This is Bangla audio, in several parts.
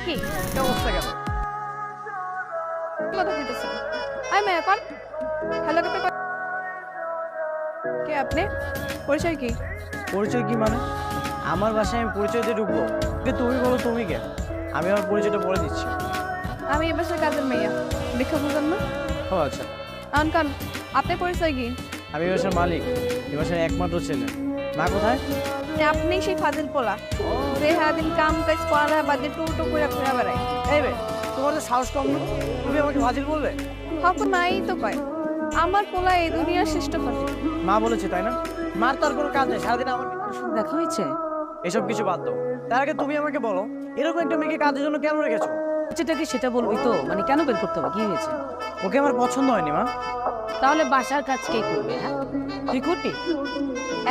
কি কি অবস্থা কেন? কথা দিতেছেন? আই মেয়ে কল হ্যালো কে আপনি? পরিচয় কি? পরিচয় কি মানে? আমার বাসায় আমি পরিচয় দিয়ে ঢুকবো? তুমি বলো তুমি কে? আমি আমার পরিচয়টা বলে দিচ্ছি। আমি এ বাসার কাজের মেয়ে, দেখা বুঝেন না? ও আচ্ছা, আনকান আপনার পরিচয় কি? আমি এই বাসার মালিক, এই বাসার একমাত্র ছেলে। মা কোথায়? আপনি সেই ফাজিল পোলা যে সারাদিন কাম কাজ পড়া বাদে টুটো করে ঘুরে বেড়ায়। এই বে, তোমার তো সাহস কম না? তুমি আমাকে ফাজিল বলবে? হক নাই তো কয় আমার পোলা এই দুনিয়ার শ্রেষ্ঠ ফাজিল। মা বলেছে তাই না? মার তো আর কোনো কাজ নেই, সারাদিন আমার দেখা হয়েছে? এসব কিছু বাদ দাও। তার আগে তুমি আমাকে বলো, এরকম একটা মেয়েকে কাজের জন্য কেন রেখেছো? যেটা কি সেটা বলবি তো, মানে কেন বের করতে হবে, কি হয়েছে? ওকে আমার পছন্দ হয়নি মা। তাহলে বাসার কাজ কে করবে? হ্যাঁ তুই করবি?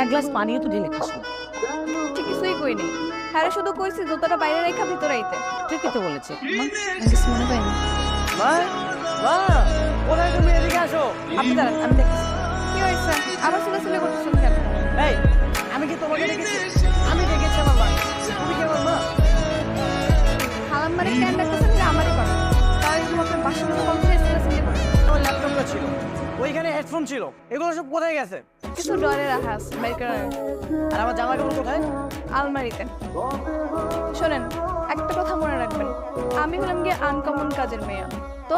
এক গ্লাস পানিও তো ঢেলে খাস না। ঠিক কিছুই কই নেই, হ্যাঁ শুধু কইছি জুতোটা বাইরে রেখা ভিতরে আইতে। ঠিকই তো বলেছে। কিছু মনে পাইনি। মা, মা, কোথায় তুমি? এদিকে আসো। আপনি দাঁড়ান, আমি দেখছি কি হয়েছে। আবার ছেলে করতেছেন কেন? এই, আমি কি তোমাকে দেখেছি? আমি দেখেছি আমার মা। তুমি কি আমার মা? খালাম মানে কেন ডাকতেছেন যে আমারই করেন? তাই তুমি আপনার বাসার মতো কম ছেলে করে আমার ল্যাপটপটা ছিল, ওইখানে হেডফোন ছিল, এগুলো সব কোথায় গেছে? কিছু ডরে রাখা আছে বের করে আর আমার জামা কাপড় কোথায়? আলমারিতে। শোনেন, একটা কথা মনে রাখবেন, আমি হলাম গিয়ে আনকমন কাজের মেয়ে, তো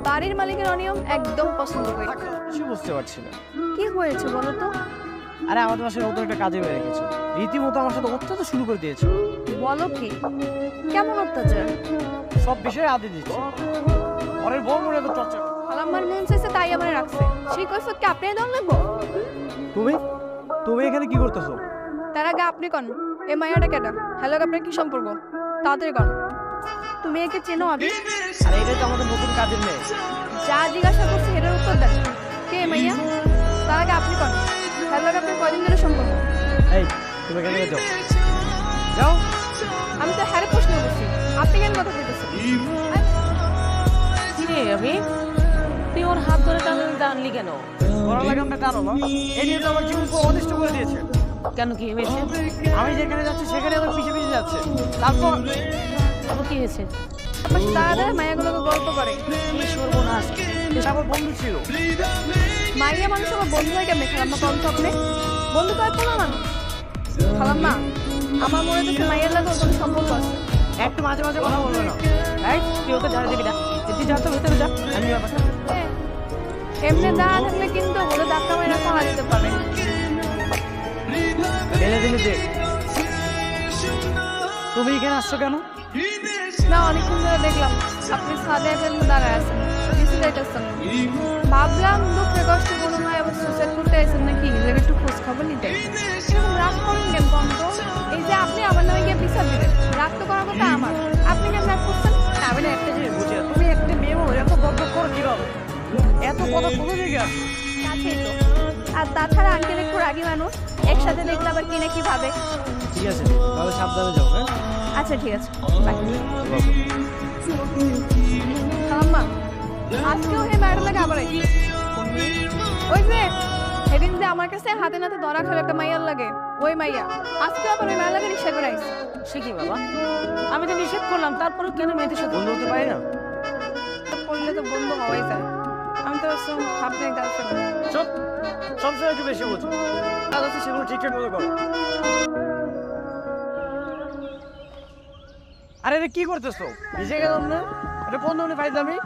বাড়ির মালিকের অনিয়ম একদম পছন্দ করি না। কিছু বুঝতে পারছি না। কি হয়েছে বলো তো? আরে আমাদের বাসায় নতুন একটা কাজে মেয়ে রেখেছে, রীতিমতো আমার সাথে অত্যাচার শুরু করে দিয়েছে। বলো কি? কেমন অত্যাচার? সব বিষয়ে আদি দিচ্ছে, ঘরের বউ মনে তো চর্চা। আমার মন চাইছে তাই আমার রাখছে, সেই কৈফত কি আপনি দল নেবো? তুমি তুমি এখানে কি করতেছো? তার আগে আপনি কন, এ মায়াটা কেডা? হ্যালো, আপনার কি সম্পর্ক? তাড়াতাড়ি কন। তুমি একে চেনো আগে? আরে এটাই তো আমাদের নতুন কাজের মেয়ে। যা জিজ্ঞাসা করছি এটার উত্তর দেন। কে এ মাইয়া? তার আগে আপনি কন, হ্যালো, আপনার কয়দিন ধরে সম্পর্ক? এই, তুমি এখানে যাও, যাও। আমি তো হ্যারে প্রশ্ন করছি, আপনি কেন কথা বলতেছেন? কি রে আমি, তুই ওর হাত ধরে টানলি কেন? করা লাগে আমরা জানো না, এই নিয়ে তো আমার জীবনকে অনিষ্ট করে দিয়েছে। কেন কি হয়েছে? আমি যেখানে যাচ্ছি সেখানে আমার পিছে পিছে যাচ্ছে। তারপর তারপর কি হয়েছে? আপনার তাড়াতাড়ি মায়াগুলোকে গল্প করে। কি সর্বনাশ! এটা আমার বন্ধু ছিল। মাইয়া মানুষ আমার বন্ধু হয় কেমনে? খালাম্মা কম তো আপনি বন্ধু কয় পোলা মানুষ। খালাম্মা, আমার মনে হচ্ছে মাইয়ার লাগে ওর কোনো সম্পর্ক আছে। একটু মাঝে মাঝে কথা বলবে না। এই তুই ওকে ঝাড়ে দিবি না, তুই যা তো ভেতরে যা। আমি ব্যাপারটা এমনি দাঁড়া থাকলে কিন্তু ওদের ধাক্কা মেরে ফালা দিতে পারে। ফেলে দিলে যে। তুমি এখানে আসছো কেন? না, অনেকক্ষণ ধরে দেখলাম আপনি ছাদে এখন দাঁড়ায় আছেন, নিচে যাইতেছেন। ভাবলাম দুঃখে কষ্টে কোনো নয় আবার সুসাইড করতে আছেন নাকি, এদের একটু খোঁজ খবর নিতে। এরকম রাগ করেন কেন বন্ধ? এই যে আপনি আমার নামে গিয়ে বিচার দিলেন, রাগ তো করার কথা আমার, আপনি কেন রাগ করছেন? আমি না একটা জিনিস বুঝি না, তুমি একটা মেয়ে এত বকবক করো কিভাবে? এত কথা কোথা থেকে আসে? কাছেই তো। আর তাছাড়া আঙ্কেল একটু রাগী মানুষ, একসাথে দেখলে আবার কিনে কি ভাবে। ঠিক আছে, তাহলে সাবধানে যাও। হ্যাঁ, আচ্ছা ঠিক আছে, বাই। আম্মা, আজকেও হে ম্যাডাম লাগে আবার আইছি। ওই যে সেদিন যে আমার কাছে হাতে নাতে ধরা খেলো একটা মাইয়ার লাগে, ওই মাইয়া আজকে আবার ওই মাইয়ার লাগে রিক্সা করে আইছে। সে কি বাবা, আমি তো নিষেধ করলাম, তারপরেও কেন মেয়েদের সাথে? বন্ধু হতে পারি না? করলে তো বন্ধু হওয়াই যায়। আমি তো ভাবছি গার্লফ্রেন্ড। চুপ, সবসময় একটু বেশি বোঝো। কাজ আছে সেগুলো ঠিকঠাক মতো করো। আরে রে কি করতেছো? ভিজে গেলাম না? এটা কোন ধরনের ফাইজলামি?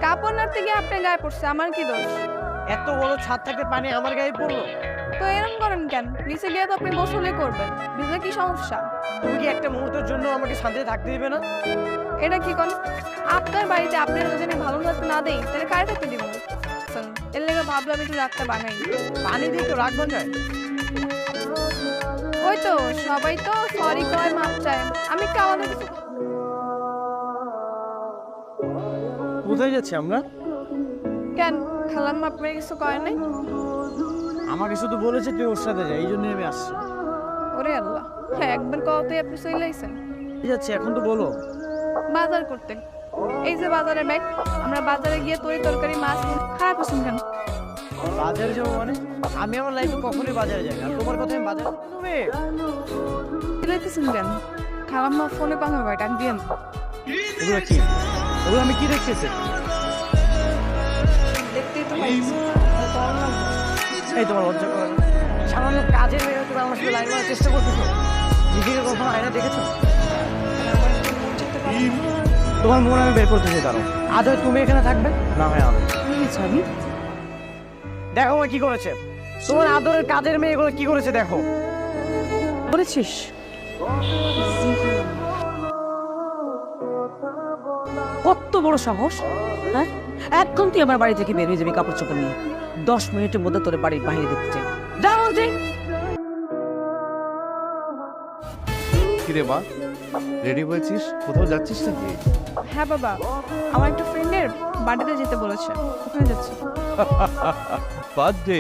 কাপড় নাড়তে গিয়ে আপনার গায়ে পড়ছে, আমার কি দোষ? এত বড় ছাদ থাকতে পানি আমার গায়ে পড়লো? তো এরকম করেন কেন? নিচে গিয়ে তো আপনি গোসলে করবেন, ভিজলে কি সমস্যা? তুমি কি একটা মুহূর্তের জন্য আমাকে শান্তিতে থাকতে দিবে না? এটা কি কোন? আপনার বাড়িতে আপনার ওজনে ভালো থাকতে না দেই তাহলে কারে থাকতে দিব? এর লেগে ভাবলাম একটু রাখতে বাঙাই। পানি দিয়ে তো রাগ যায়। ওই তো সবাই তো সরি কয়, মাপ চায়, আমি একটু আমাদের কিছু। কোথায় যাচ্ছি আমরা? কেন খালাম্মা আপনার কিছু কয় নাই? আমাকে শুধু বলেছে তুই ওর সাথে যা, এই জন্য আমি আসছি। ওরে আল্লাহ, হ্যাঁ একবার কতই আপনি চলে আইছেন। যাচ্ছি এখন তো বলো। বাজার করতে। এই যে বাজারে ব্যাগ, আমরা বাজারে গিয়ে তরি তরকারি মাছ খারাপ পছন্দ কেন? বাজারে যাবো মানে? আমি আমার লাইফে কখনোই বাজারে যাই না, তোমার কথা আমি বাজারে তুমি দিলাইতেছেন কেন? খালাম্মা ফোনে কথা কয় ডাক দিয়েন। এগুলো কি? এগুলো আমি কি দেখতেছি? দেখতেই তো পাইছি। এই তোমার লজ্জা করে না? সামান্য কাজের মেয়ে তুমি আমার সাথে লাইন মারার চেষ্টা করতেছো। নিজেকে কখনো আয়না দেখেছো? তোমার মন আমি বের করতেছি, দাঁড়ো। আদৌ তুমি এখানে থাকবে, না হয় আমি। আমি দেখো ও কি করেছে। তোমার আদরের কাজের মেয়ে এগুলো কি করেছে দেখো। করেছিস? কত বড় সাহস, হ্যাঁ? এখন তুই আমার বাড়ি থেকে বের হয়ে যাবি কাপড় চোপড় নিয়ে। 10 মিনিটের মধ্যে তোর বাড়ির বাইরে দেখতে চাই। যা বলছি। কিরে মা, রেডি হয়েছিস? কোথাও যাচ্ছিস নাকি? হ্যাঁ বাবা, আমার একটা ফ্রেন্ডের বার্থডেতে যেতে বলেছে, ওখানে যাচ্ছি। বার্থডে?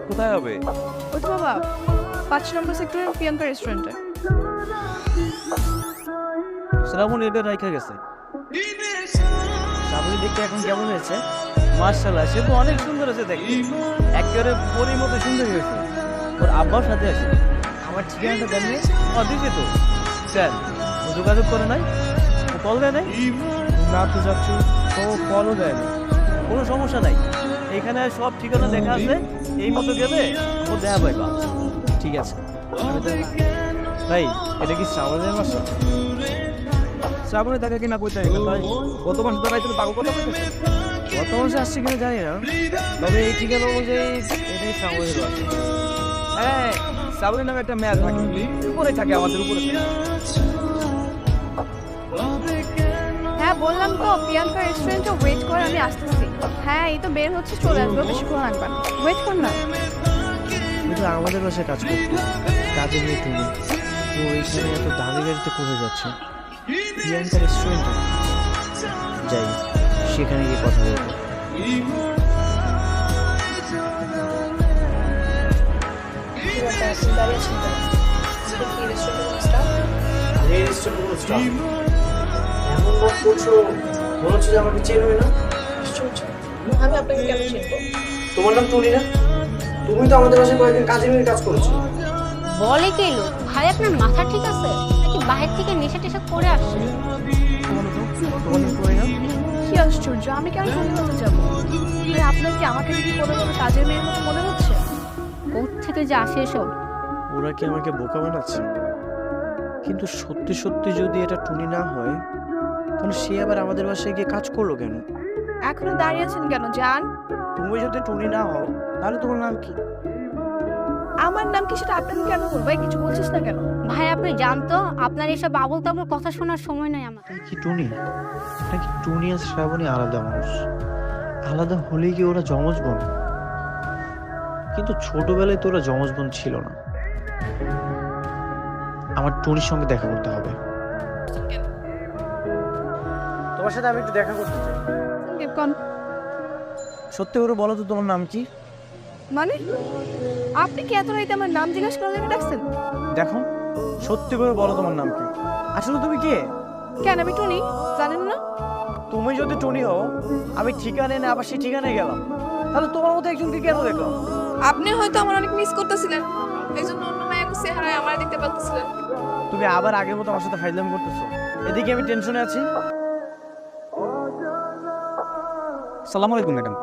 কোথায় হবে? ওই তো বাবা 5 নম্বর সেক্টরের প্রিয়াঙ্কা রেস্টুরেন্টে। শ্রাবণ এটা রাইখা গেছে। শ্রাবণী দেখতে এখন কেমন হয়েছে? মার্শাল্লাহ, সে তো অনেক সুন্দর হয়েছে দেখতে, একেবারে পরীর মতো সুন্দর হয়েছে। ওর আব্বার সাথে আছে। আমার ঠিকানাটা দেননি? দিছে তো। স্যার, ও যোগাযোগ করে নাই? ও কল দেয় নাই? না তো যাচ্ছি, ও কলও দেয়নি। কোনো সমস্যা নাই, এখানে সব ঠিকানা দেখা আছে, এই মতো গেলে ও দেখা পাইবা। ঠিক আছে। ভাই, এটা কি শ্রাবণের মাসা? শ্রাবণে তাকে কিনা কইতে হবে ভাই। গত মাসে তো রাইতে পাগল কথা বলতেছে। গত মাসে আসছে কিনা জানি না, তবে এই ঠিকানা অনুযায়ী এটাই শ্রাবণের বাসা। হ্যাঁ, শ্রাবণের নামে একটা মেয়ে থাকে, উপরে থাকে, আমাদের উপরে। হ্যাঁ বললাম তো প্রিয়াঙ্কা রেস্টুরেন্টে ওয়েট করে, আমি আসতেছি। হ্যাঁ এই তো বের হচ্ছে, চলে আসবো, বেশিক্ষণ লাগবে না, ওয়েট কর না। কিন্তু আমাদের বাসায় কাজ করতে কাজে নিয়ে তুমি তো এইখানে এত দামি গাড়িতে কোথায় যাচ্ছে? প্রিয়াঙ্কা রেস্টুরেন্টে যাই, সেখানে গিয়ে কথা বলবো। এমন ভাব করছো, মনে হচ্ছে যে আমাকে চেন হয় না। আমি আপনাকে কেন চিনবো? তোমার নাম টুনি না? তুমি তো আমাদের বাসায় কয়েকদিন কাজে নিয়ে কাজ করেছো। বলে কে লোক? ভাই আপনার মাথা ঠিক আছে নাকি বাহির থেকে নেশা টেশা করে আসছে? তোমার নাম টুনি না? কি আশ্চর্য, আমি কেন টুনি হতে যাবো? আরে আপনার কি আমাকে দেখি কোনো কাজের মেয়ের মতো মনে হচ্ছে? কোথ থেকে যে আসে এসব? ওরা কি আমাকে বোকা বানাচ্ছে? কিন্তু সত্যি সত্যি যদি এটা টুনি না হয়, তাহলে সে আবার আমাদের বাসায় গিয়ে কাজ করলো কেন? এখনো দাঁড়িয়ে আছেন কেন, যান। তুমি যদি টুনি না হও, তাহলে তোমার নাম কি? আমার নাম কি সেটা আপনাকে কেন বলবো? এই কিছু বলছিস না কেন? ভাই আপনি জানতো আপনার এসব আবল তাবল কথা শোনার সময় নাই আমার। কি টুনি নাকি টুনি আর শ্রাবণী আলাদা মানুষ? আলাদা হলেই কি ওরা যমজ বোন? কিন্তু ছোটবেলায় তো ওরা যমজ বোন ছিল না। আমার টুনির সঙ্গে দেখা করতে হবে। তোমার সাথে আমি একটু দেখা করতে চাই। কোন সত্যি করে বলো তো, তোমার নাম কি? মানে আপনি কি এত রাইতে আমার নাম জিজ্ঞাসা করার জন্য ডাকছেন? দেখো, সত্যি করে বলো তোমার নাম কি? আসলে তুমি কে? কেন আমি টুনি, জানেন না? তুমি যদি টুনি হও, আমি ঠিকানা এনে আবার সেই ঠিকানায় গেলাম, তাহলে তোমার মতো একজনকে কেন দেখলাম? আপনি হয়তো আমার অনেক মিস করতেছিলেন, এই জন্য অন্য মায়ের চেহারায় আমার দেখতে পাচ্ছিলেন। তুমি আবার আগের মতো আমার সাথে ফাইজলামি করতেছো। এদিকে আমি টেনশনে আছি। সালাম আলাইকুম ম্যাডাম।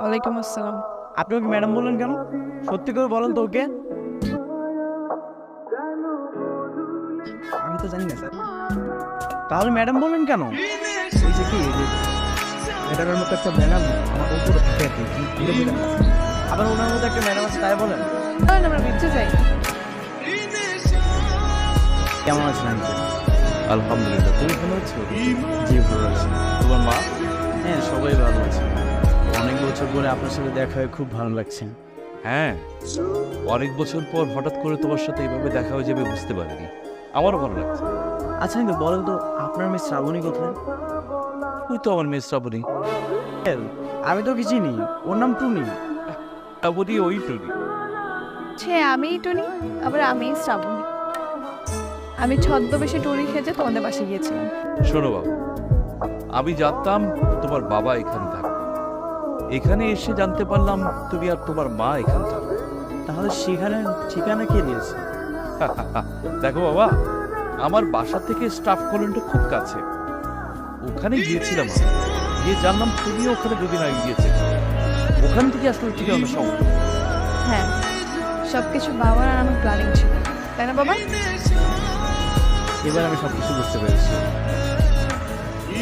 ওয়ালাইকুম আসসালাম। আপনি ওকে ম্যাডাম বললেন কেন? সত্যি করে বলেন তো ওকে। আমি তো জানি না স্যার। তাহলে ম্যাডাম বললেন কেন? ওই যে কি এই যে ম্যাডামের মতো একটা ম্যাডাম আমার উপরে থাকে আর কি, এটা বুঝলাম না। আবার ওনার মতো একটা ম্যাডাম আছে তাই বলেন? চলেন আমরা বিচ্ছে যাই। কেমন আছেন আঙ্কেল? আলহামদুলিল্লাহ, তুমি ভালো আছো? জি ভালো আছি। তোমার মা? হ্যাঁ, সবাই ভালো আছে। অনেক বছর পরে আপনার সাথে দেখা হয়ে খুব ভালো লাগছে। হ্যাঁ, অনেক বছর পর হঠাৎ করে তোমার সাথে এইভাবে দেখা হয়ে যাবে বুঝতে পারিনি। আমারও ভালো লাগছে। আচ্ছা আঙ্কেল বলেন তো, আপনার মেয়ে শ্রাবণী কোথায়? তুই তো আমার মেয়ে শ্রাবণী। আমি তো কি চিনি, ওর নাম টুনি। শ্রাবণী ওই টুনি। সে আমি টুনি, আবার আমি শ্রাবণী। আমি ছদ্মবেশে টুনি খেয়ে তোমাদের বাসায় গিয়েছিলাম। শোনো বাবা, আমি জানতাম তোমার বাবা এখানে থাকে, এখানে এসে জানতে পারলাম তুমি আর তোমার মা এখানে থাকো। তাহলে সেখানে ঠিকানা কে দিয়েছে? দেখো বাবা, আমার বাসা থেকে স্টাফ কলোনিটা খুব কাছে, ওখানে গিয়েছিলাম আমি। গিয়ে জানলাম তুমি ওখানে দুদিন আগে গিয়েছে। ওখান থেকে আসলে ঠিকানা সম্ভব। হ্যাঁ, সবকিছু বাবার আর আমার প্ল্যানিং ছিল, তাই না বাবা? এবার আমি সবকিছু বুঝতে পেরেছি।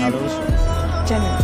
ভালোবাসো? জানি না।